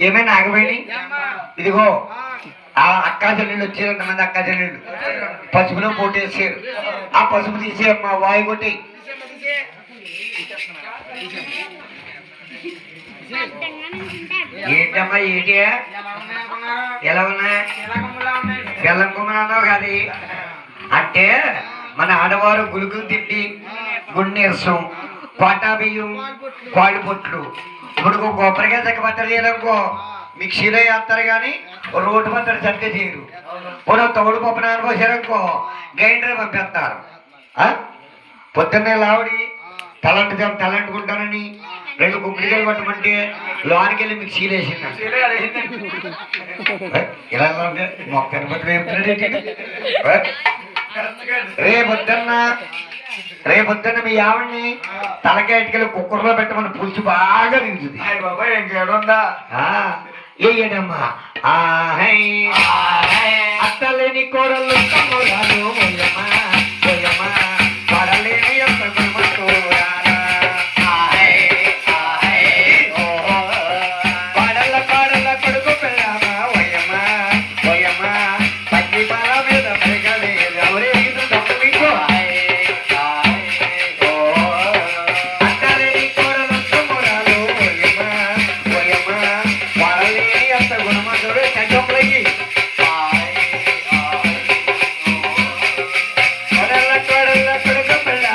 ఏమైనా ఆగబోయి ఇదిగో ఆ అక్కా చెల్లెళ్ళు వచ్చారు ఎంతమంది అక్కా చెల్లెళ్ళు పసుపులో పోటేసారు ఆ పసుపు తీసే మా వాయు కొట్టి ఏంటమ్మా ఏంటి ఎలా ఉన్నా బెల్లం కుమ్మన్నావు కాదు అంటే మన ఆడవారు గులుగులు తిట్టి గుండెరసం కోటా బియ్యం కాళ్ళు పొట్లు ఇప్పుడు కొబ్బరికాయ చెక్క పచ్చడి చేయడానికో మిక్సీలో వేస్తారు కానీ రోడ్డు పచ్చడి చట్టే చేయరు ఇప్పుడు తౌడు పప్పు నానబోసారనుకో గ్రైండర్ పంపిస్తారు పొద్దున్నే లావుడి తలంటుకుంటానని 2 గుమ్మడికాయలు కొట్టమంటే లోనికి వెళ్ళి మిక్సీలు వేసింది ఇలా మొక్కని బట్టి రేపొద్దున్న మీ ఆవిడ్ని తలకాయటికెళ్ళి కుక్కర్లో పెట్టమని పులుసు బాగా దిగుతుంది ఏయడమ్మా అత్తలేని కోడలు పడలేని పడల పడల కొడుకు పెళ్ళామా ఓయమ్మా ఓయమ్మా పచ్చి బాల మీద పెరగలేదు ఎవరే మీకు కొడల కొడుకు పెళ్ళ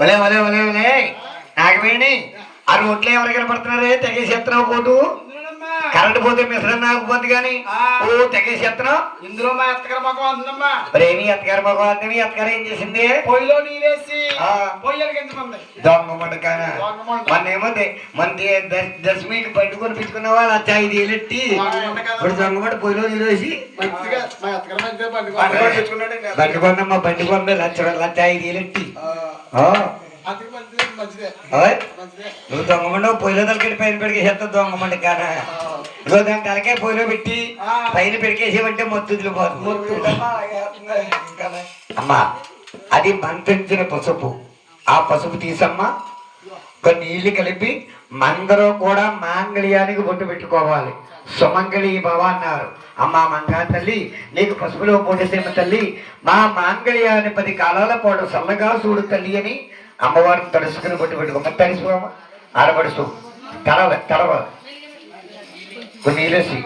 ఒలే ఒలే ఒలే ఒలే నాగవేణి ఆ రోడ్లు ఎవరు కనపడుతున్నారే తెగేసేస్తున్నావు పోటు కరెంట్ పోతే మిశ్రం నాకపోద్ది కానీ ఓ తెగేసేస్తున్నావు. ఇందులో మా అత్తగారు మగం అంటుందమ్మా. ప్రేమి అత్తగారు మగవాడిని మీ అత్తగారు ఏం చేసింది? పొయ్యిలో నీళ్ళేసి పొయ్యలు కిందకుంది. దొంగ మండకాన మొన్నేమో మంది దశమికి బండి కొనిపించుకున్న వాళ్ళు ఆ 5 ఏళ్ళెట్టి ఇప్పుడు దొంగమంట పొయ్యిలో నీళ్ళు వేసి బండి కొన్నమ్మా బండి కొన్న లక్ష 5 ఏళ్ళెట్టి నువ్వు దొంగమండ పొయ్యిలో తలకెళ్ళి పైన పెడికేసేస్తావు దొంగమండ కాన ఇదిగో దాని తలకాయ పొయ్యిలో పెట్టి పైన పెడికేసేవంటే మొత్తులు పోతుంది. అమ్మా అది మంత్రించిన పసుపు. ఆ పసుపు తీసమ్మా కొన్ని నీళ్లు కలిపి మందరూ కూడా మాంగళ్యానికి బొట్టు పెట్టుకోవాలి. సుమంగళి భవ అన్నారు. అమ్మా మంగా తల్లి నీకు పసుపులో పోటేసేమ తల్లి మా మాంగళ్యాన్ని 10 కాలాల పాటు సల్లగా చూడు తల్లి అని అమ్మవారిని తడుసుకుని బొట్టు పెట్టుకోమని తడిసిపోమా ఆడపడుచు తడవ కొన్ని నీళ్ళేసి